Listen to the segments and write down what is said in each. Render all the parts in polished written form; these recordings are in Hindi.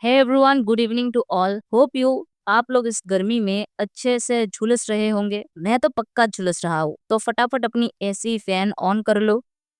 Hey everyone, good evening to all. Hope you आप लोग इस गर्मी में अच्छे से झुलस रहे होंगे। मैं तो पक्का झुलस रहा हूँ। तो फटाफट अपनी एसी फैन ऑन कर लो,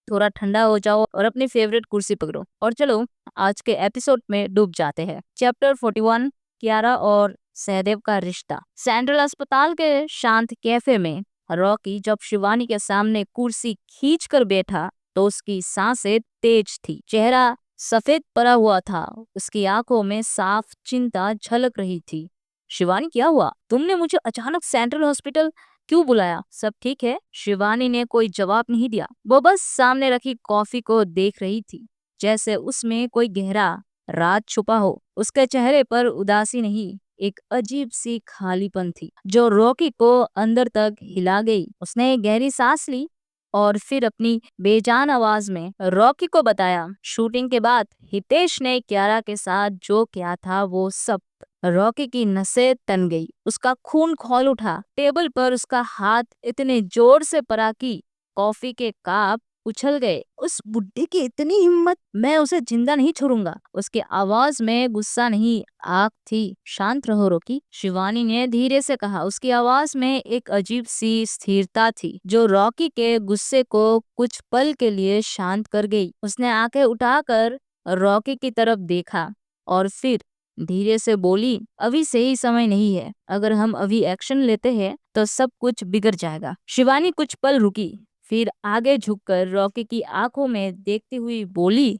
थोड़ा ठंडा हो जाओ और अपनी फेवरेट कुर्सी पकड़ो और चलो आज के एपिसोड में डूब जाते हैं। चैप्टर 41, कियारा और सहदेव का रिश्ता। सेंट्रल अस्पताल के शांत कैफे में रॉकी जब शिवानी के सामने कुर्सी खींच कर बैठा तो उसकी सांसें तेज थी, चेहरा सफेद पड़ा हुआ था, उसकी आंखों में साफ चिंता झलक रही थी। शिवानी, क्या हुआ? तुमने मुझे अचानक सेंट्रल हॉस्पिटल क्यों बुलाया? सब ठीक है? शिवानी ने कोई जवाब नहीं दिया। वो बस सामने रखी कॉफी को देख रही थी, जैसे उसमें कोई गहरा राज छुपा हो। उसके चेहरे पर उदासी नहीं, एक अजीब सी खालीपन थी जो रॉकी को अंदर तक हिला गई। उसने एक गहरी सांस ली और फिर अपनी बेजान आवाज में रॉकी को बताया, शूटिंग के बाद हितेश ने कियारा के साथ जो किया था वो सब। रॉकी की नसें तन गई, उसका खून खौल उठा। टेबल पर उसका हाथ इतने जोर से पड़ा कि कॉफी के कप उछल गए। उस बुड्ढे की इतनी हिम्मत! मैं उसे जिंदा नहीं छोड़ूंगा। उसकी आवाज में गुस्सा नहीं, आग थी। शांत रहो रॉकी, शिवानी ने धीरे से कहा। उसकी आवाज में एक अजीब सी स्थिरता थी जो रॉकी के गुस्से को कुछ पल के लिए शांत कर गई। उसने आंखें उठाकर रॉकी की तरफ देखा और फिर धीरे से बोली, अभी सही समय नहीं है। अगर हम अभी एक्शन लेते हैं तो सब कुछ बिगड़ जाएगा। शिवानी कुछ पल रुकी, फिर आगे झुककर रॉकी की आंखों में देखती हुई बोली,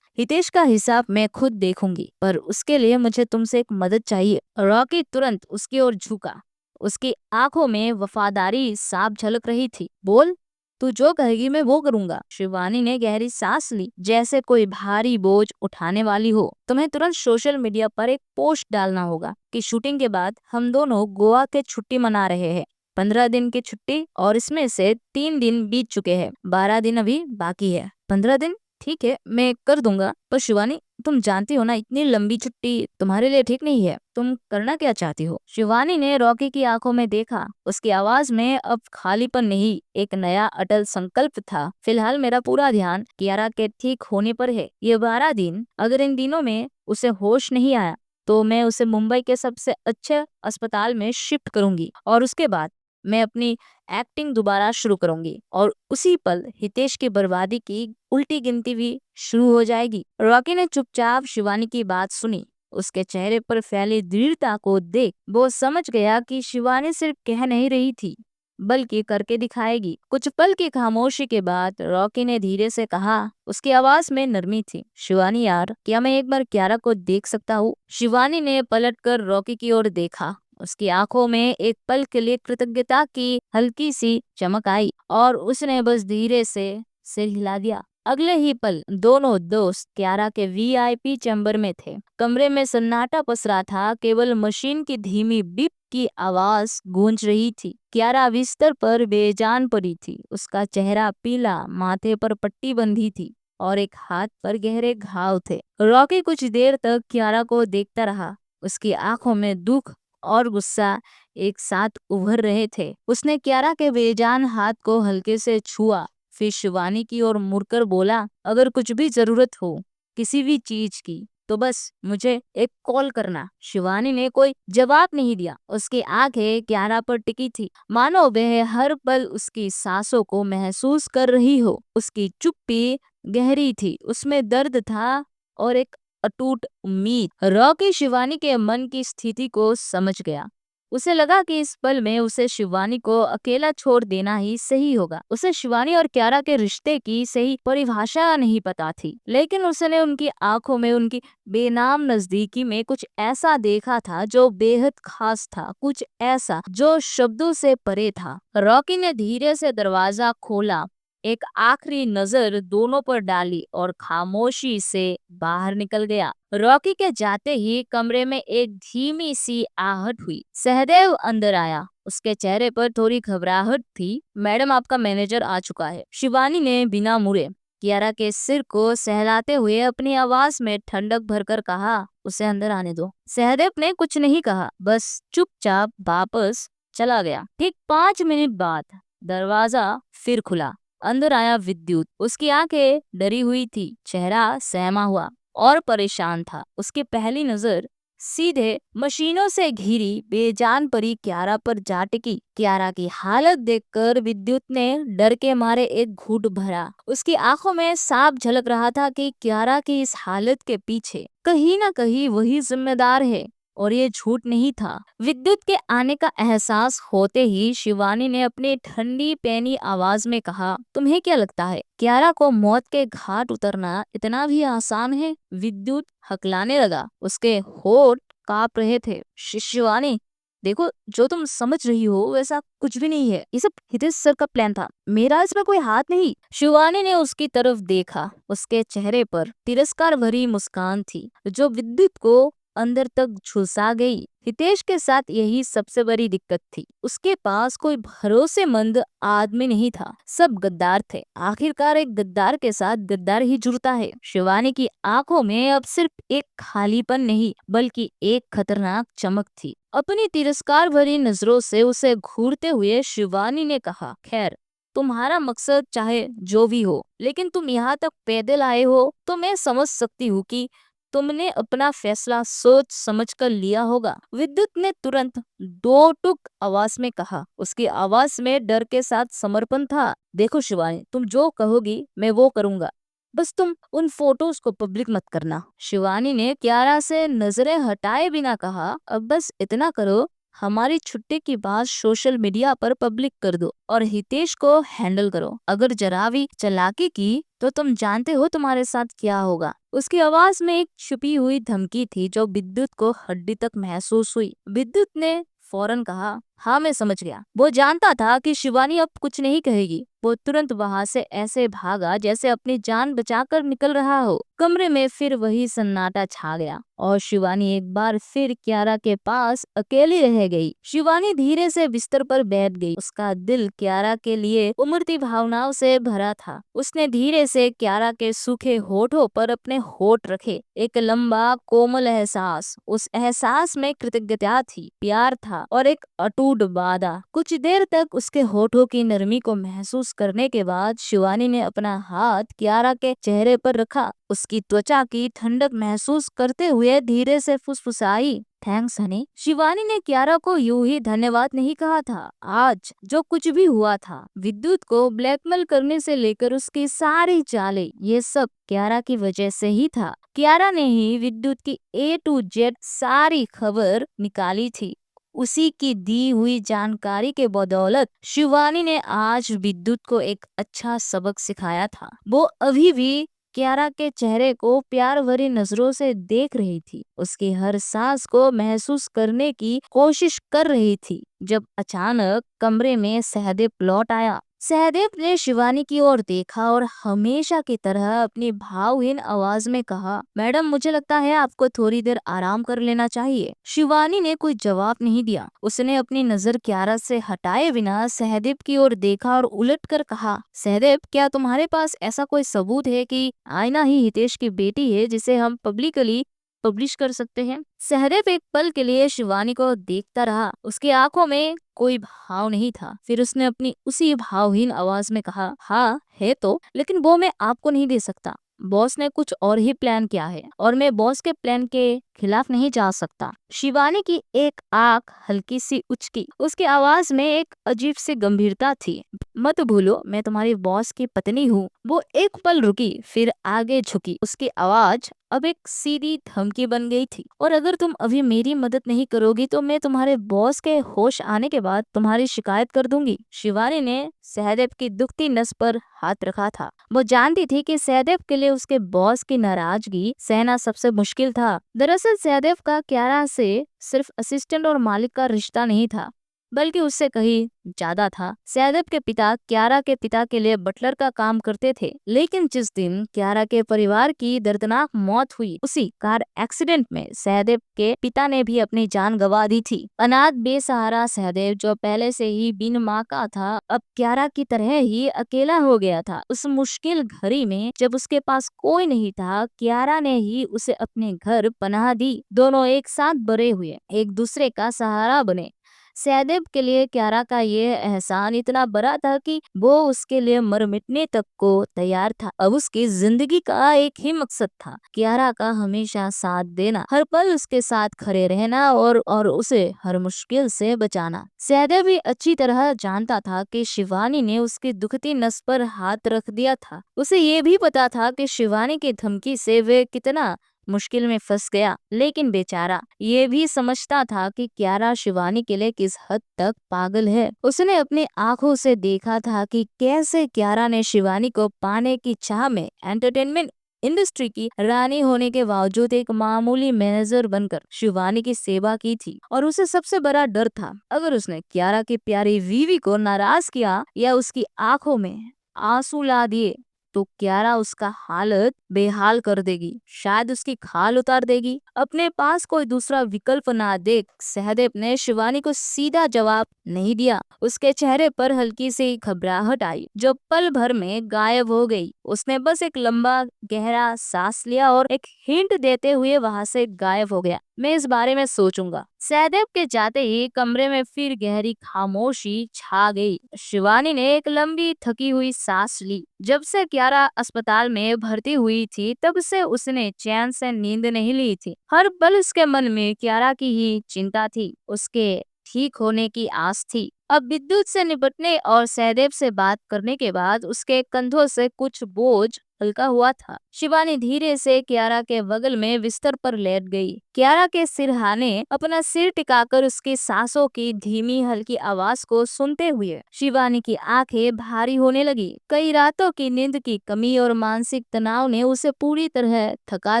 हितेश का हिसाब मैं खुद देखूंगी, पर उसके लिए मुझे तुमसे एक मदद चाहिए। रॉकी तुरंत उसकी ओर झुका, उसकी आंखों में वफादारी साफ झलक रही थी। बोल, तू जो कहेगी मैं वो करूंगा। शिवानी ने गहरी सांस ली, जैसे कोई भारी बोझ उठाने वाली हो। तुम्हें तुरंत सोशल मीडिया पर एक पोस्ट डालना होगा कि शूटिंग के बाद हम दोनों गोवा के छुट्टी मना रहे हैं। 15 दिन की छुट्टी, और इसमें से 3 दिन बीत चुके हैं, 12 दिन अभी बाकी है। 15 दिन? ठीक है, मैं कर दूंगा, पर शिवानी, तुम जानती हो ना, इतनी लंबी छुट्टी तुम्हारे लिए ठीक नहीं है। तुम करना क्या चाहती हो? शिवानी ने रॉकी की आंखों में देखा। उसकी आवाज में अब खालीपन नहीं, एक नया अटल संकल्प था। फिलहाल मेरा पूरा ध्यान कियारा के ठीक होने पर है। ये 12 दिन, अगर इन दिनों में उसे होश नहीं आया तो मैं उसे मुंबई के सबसे अच्छे अस्पताल में शिफ्ट करूंगी और उसके बाद मैं अपनी एक्टिंग दोबारा शुरू करूंगी और उसी पल हितेश की बर्बादी की उल्टी गिनती भी शुरू हो जाएगी। रॉकी ने चुपचाप शिवानी की बात सुनी। उसके चेहरे पर फैली दृढ़ता को देख वो समझ गया कि शिवानी सिर्फ कह नहीं रही थी, बल्कि करके दिखाएगी। कुछ पल की खामोशी के बाद रॉकी ने धीरे से कहा, उसकी आवाज में नरमी थी, शिवानी यार, क्या मैं एक बार कियारा को देख सकता हूँ? शिवानी ने पलटकर रॉकी की ओर देखा। उसकी आंखों में एक पल के लिए कृतज्ञता की हल्की सी चमक आई और उसने बस धीरे से सिर हिला दिया। अगले ही पल दोनों दोस्त कियारा के वीआईपी चैम्बर में थे। कमरे में सन्नाटा पसरा था, केवल मशीन की धीमी बीप की आवाज गूंज रही थी। कियारा बिस्तर पर बेजान पड़ी थी, उसका चेहरा पीला, माथे पर पट्टी बंधी थी और एक हाथ पर गहरे घाव थे। रॉकी कुछ देर तक कियारा को देखता रहा, उसकी आंखों में दुख और गुस्सा एक साथ उभर रहे थे। उसने कियारा के बेजान हाथ को हल्के से छुआ, फिर शिवानी की ओर मुड़कर बोला, अगर कुछ भी जरूरत हो किसी भी चीज की तो बस मुझे एक कॉल करना। शिवानी ने कोई जवाब नहीं दिया। उसकी आंखें कियारा पर टिकी थी, मानो वह हर पल उसकी सांसों को महसूस कर रही हो। उसकी चुप्पी गहरी थी, उसमें दर्द था और एक अटूट उम्मीद। रॉकी शिवानी के मन की स्थिति को समझ गया। उसे लगा कि इस पल में उसे शिवानी को अकेला छोड़ देना ही सही होगा। उसे शिवानी और कियारा के रिश्ते की सही परिभाषा नहीं पता थी, लेकिन उसने उनकी आंखों में, उनकी बेनाम नजदीकी में कुछ ऐसा देखा था जो बेहद खास था, कुछ ऐसा जो शब्दों से परे था। रॉकी ने धीरे से दरवाजा खोला, एक आखिरी नजर दोनों पर डाली और खामोशी से बाहर निकल गया। रॉकी के जाते ही कमरे में एक धीमी सी आहट हुई। सहदेव अंदर आया, उसके चेहरे पर थोड़ी घबराहट थी। मैडम, आपका मैनेजर आ चुका है। शिवानी ने बिना मुड़े कियारा के सिर को सहलाते हुए अपनी आवाज में ठंडक भरकर कहा, उसे अंदर आने दो। सहदेव ने कुछ नहीं कहा, बस चुपचाप वापस चला गया। ठीक 5 मिनट बाद दरवाजा फिर खुला। अंदर आया विद्युत। उसकी आंखें डरी हुई थी, चेहरा सहमा हुआ और परेशान था। उसकी पहली नजर सीधे मशीनों से घिरी बेजान परी क्यारा पर जा टिकी। क्यारा की हालत देखकर विद्युत ने डर के मारे एक घूंट भरा। उसकी आंखों में साफ झलक रहा था कि क्यारा की इस हालत के पीछे कहीं ना कहीं वही जिम्मेदार है, और ये झूठ नहीं था। विद्युत के आने का एहसास होते ही शिवानी ने अपनी ठंडी पैनी आवाज में कहा, तुम्हें क्या लगता है क्यारा को मौत के घाट उतरना इतना भी आसान है? विद्युत हकलाने लगा। उसके होठ कांप रहे थे। शिवानी, देखो, जो तुम समझ रही हो वैसा कुछ भी नहीं है। ये सब हितेश सर का प्लान था, मेरा इसमें कोई हाथ नहीं। शिवानी ने उसकी तरफ देखा। उसके चेहरे पर तिरस्कार भरी मुस्कान थी जो विद्युत को अंदर तक झुलसा गई। हितेश के साथ यही सबसे बड़ी दिक्कत थी। उसके पास कोई भरोसेमंद आदमी नहीं था। सब गद्दार थे। आखिरकार एक गद्दार के साथ गद्दार ही जुड़ता है। शिवानी की आंखों में अब सिर्फ एक खालीपन नहीं बल्कि एक खतरनाक चमक थी। अपनी तिरस्कार भरी नजरों से उसे घूरते हुए शिवानी ने कहा, खैर, तुम्हारा मकसद चाहे जो भी हो, लेकिन तुम यहाँ तक पैदल आए हो तो मैं समझ सकती हूँ कि तुमने अपना फैसला सोच समझ कर लिया होगा। विद्युत ने तुरंत दो टुक आवाज में कहा। उसकी आवाज में डर के साथ समर्पण था। देखो शिवानी, तुम जो कहोगी मैं वो करूंगा, बस तुम उन फोटोज को पब्लिक मत करना। शिवानी ने क्यारा से नजरें हटाए बिना कहा, अब बस इतना करो, हमारी छुट्टी की बात सोशल मीडिया पर पब्लिक कर दो और हितेश को हैंडल करो। अगर जरा भी चालाकी की तो तुम जानते हो तुम्हारे साथ क्या होगा। उसकी आवाज में एक छुपी हुई धमकी थी जो विद्युत को हड्डी तक महसूस हुई। विद्युत ने फौरन कहा, हाँ मैं समझ गया। वो जानता था कि शिवानी अब कुछ नहीं कहेगी। वो तुरंत वहां से ऐसे भागा जैसे अपनी जान बचाकर निकल रहा हो। कमरे में फिर वही सन्नाटा छा गया और शिवानी एक बार फिर क्यारा के पास अकेली रह गई। शिवानी धीरे से बिस्तर पर बैठ गई। उसका दिल क्यारा के लिए उमड़ती भावनाओं से भरा था। उसने धीरे से क्यारा के सूखे होठों पर अपने होठ रखे। एक लंबा कोमल एहसास, उस एहसास में कृतज्ञता थी, प्यार था और एक अटूट वादा। कुछ देर तक उसके होठों की नरमी को महसूस करने के बाद शिवानी ने अपना हाथ क्यारा के चेहरे पर रखा। उसकी त्वचा की ठंडक महसूस करते हुए धीरे से फुसफुसाई, थैंक्स हनी। शिवानी ने क्यारा को यूं ही धन्यवाद नहीं कहा था। आज जो कुछ भी हुआ था, विद्युत को ब्लैकमेल करने से लेकर उसकी सारी चालें, ये सब क्यारा की वजह से ही था। क्यारा ने ही विद्युत की A to Z सारी खबर निकाली थी। उसी की दी हुई जानकारी के बदौलत शिवानी ने आज विद्युत को एक अच्छा सबक सिखाया था। वो अभी भी क्यारा के चेहरे को प्यार भरी नजरों से देख रही थी। उसकी हर सांस को महसूस करने की कोशिश कर रही थी। जब अचानक कमरे में सहदेव लौट आया। सहदेव ने शिवानी की ओर देखा और हमेशा की तरह अपनी भावहीन आवाज में कहा, मैडम, मुझे लगता है आपको थोड़ी देर आराम कर लेना चाहिए। शिवानी ने कोई जवाब नहीं दिया। उसने अपनी नजर क्यारा से हटाए बिना सहदेव की ओर देखा और उलट कर कहा, सहदेव, क्या तुम्हारे पास ऐसा कोई सबूत है कि आयना ही हितेश की बेटी है जिसे हम पब्लिकली पब्लिश कर सकते हैं? सहदेव एक पल के लिए शिवानी को देखता रहा। उसकी आंखों में कोई भाव नहीं था। फिर उसने अपनी उसी भावहीन आवाज में कहा, हाँ है तो, लेकिन वो मैं आपको नहीं दे सकता। बॉस ने कुछ और ही प्लान किया है और मैं बॉस के प्लान के खिलाफ नहीं जा सकता। शिवानी की एक आंख हल्की सी उचकी। उसकी आवाज में एक अजीब सी गंभीरता थी। मत भूलो, मैं तुम्हारी बॉस की पत्नी हूँ। वो एक पल रुकी, फिर आगे झुकी। उसकी आवाज अब एक सीधी धमकी बन गई थी, और अगर तुम अभी मेरी मदद नहीं करोगी तो मैं तुम्हारे बॉस के होश आने के बाद तुम्हारी शिकायत कर दूंगी। शिवानी ने सहदेव की दुखती नस पर हाथ रखा था। वो जानती थी कि सहदेव के लिए उसके बॉस की नाराजगी सहना सबसे मुश्किल था। दरअसल सहदेव का क्यारा से सिर्फ असिस्टेंट और मालिक का रिश्ता नहीं था, बल्कि उससे कहीं ज्यादा था। सहदेव के पिता क्यारा के पिता के लिए बटलर का काम करते थे, लेकिन जिस दिन क्यारा के परिवार की दर्दनाक मौत हुई, उसी कार एक्सीडेंट में सहदेव के पिता ने भी अपनी जान गंवा दी थी। अनाथ बेसहारा सहदेव, जो पहले से ही बिन माँ का था, अब क्यारा की तरह ही अकेला हो गया था। उस मुश्किल घड़ी में जब उसके पास कोई नहीं था, क्यारा ने ही उसे अपने घर पनाह दी। दोनों एक साथ बड़े हुए, एक दूसरे का सहारा बने। सहदेव के लिए क्यारा का ये एहसान इतना बड़ा था कि वो उसके लिए मर मिटने तक को तैयार था। अब उसकी जिंदगी का एक ही मकसद था, क्यारा का हमेशा साथ देना, हर पल उसके साथ खड़े रहना और उसे हर मुश्किल से बचाना। सहदेव भी अच्छी तरह जानता था कि शिवानी ने उसकी दुखती नस पर हाथ रख दिया था। उसे ये भी पता था कि शिवानी की धमकी से वे कितना मुश्किल में फंस गया, लेकिन बेचारा ये भी समझता था कि क्यारा शिवानी के लिए किस हद तक पागल है। उसने अपनी आंखों से देखा था कि कैसे क्यारा ने शिवानी को पाने की चाह में एंटरटेनमेंट इंडस्ट्री की रानी होने के बावजूद एक मामूली मैनेजर बनकर शिवानी की सेवा की थी। और उसे सबसे बड़ा डर था, अगर उसने क्यारा की प्यारी वीवी को नाराज किया या उसकी आंखों में आंसू ला दिए तो क्यारा उसका हालत बेहाल कर देगी, शायद उसकी खाल उतार देगी। अपने पास कोई दूसरा विकल्प ना देख सहदेव ने शिवानी को सीधा जवाब नहीं दिया। उसके चेहरे पर हल्की सी घबराहट आई जो पल भर में गायब हो गई। उसने बस एक लंबा गहरा सांस लिया और एक हिंट देते हुए वहां से गायब हो गया। मैं इस बारे में सोचूंगा। सहदेव के जाते ही कमरे में फिर गहरी खामोशी छा गई। शिवानी ने एक लंबी थकी हुई सांस ली। जब से क्यारा अस्पताल में भर्ती हुई थी तब से उसने चैन से नींद नहीं ली थी। हर पल उसके मन में क्यारा की ही चिंता थी, उसके ठीक होने की आस थी। अब विद्युत से निपटने और सहदेव से बात करने के बाद उसके कंधों से कुछ बोझ हल्का हुआ था। शिवानी धीरे से क्यारा के बगल में बिस्तर पर लेट गई। क्यारा के सिरहाने अपना सिर टिकाकर उसकी सांसों की धीमी हल्की आवाज को सुनते हुए शिवानी की आंखें भारी होने लगी। कई रातों की नींद की कमी और मानसिक तनाव ने उसे पूरी तरह थका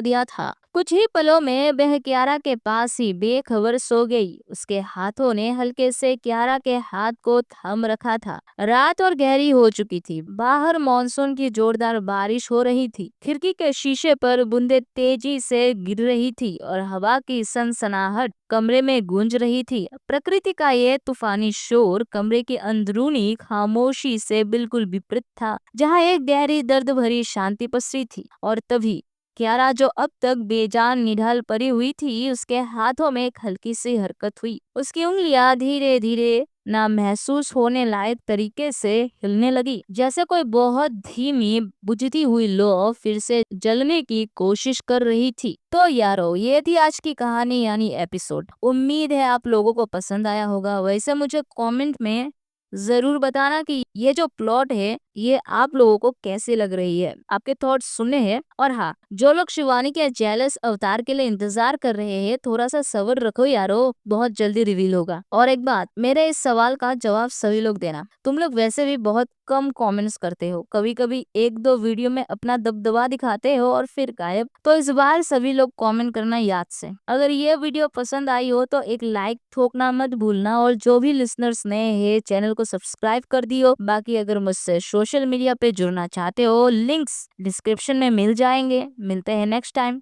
दिया था। कुछ ही पलों में वह क्यारा के पास ही बेखबर सो गई। उसके हाथों ने हल्के से क्यारा के हाथ को थाम रखा था। रात और गहरी हो चुकी थी। बाहर मानसून की जोरदार बारिश हो रही थी। खिड़की के शीशे पर बूंदें तेजी से गिर रही थी और हवा की सनसनाहट कमरे में गूंज रही थी। प्रकृति का ये तूफानी शोर कमरे की अंदरूनी खामोशी से बिल्कुल विपरीत था, जहाँ एक गहरी दर्द भरी शांति पसरी थी। और तभी क्यारा जो अब तक बेजान निढाल पड़ी हुई थी, उसके हाथों में एक हल्की सी हरकत हुई। उसकी उंगलियां धीरे धीरे ना महसूस होने लायक तरीके से हिलने लगी, जैसे कोई बहुत धीमी बुझती हुई लौ फिर से जलने की कोशिश कर रही थी। तो यारो, ये थी आज की कहानी यानी एपिसोड। उम्मीद है आप लोगों को पसंद आया होगा। वैसे मुझे कमेंट में जरूर बताना कि ये जो प्लॉट है ये आप लोगों को कैसे लग रही है, आपके थॉट्स सुनने हैं। और हाँ, जो लोग शिवानी के जेलस अवतार के लिए इंतजार कर रहे हैं, थोड़ा सा सब्र रखो यारो, बहुत जल्दी रिवील होगा। और एक बात, मेरे इस सवाल का जवाब सभी लोग देना। तुम लोग वैसे भी बहुत कम कमेंट्स करते हो, कभी कभी एक दो वीडियो में अपना दबदबा दिखाते हो और फिर गायब। तो इस बार सभी लोग कमेंट करना याद से। अगर ये वीडियो पसंद आई हो तो एक लाइक ठोकना मत भूलना, और जो भी लिसनर्स नए हैं चैनल को सब्सक्राइब कर दियो। बाकी अगर मुझसे सोशल मीडिया पे जुड़ना चाहते हो, लिंक्स डिस्क्रिप्शन में मिल जाएंगे। मिलते हैं नेक्स्ट टाइम।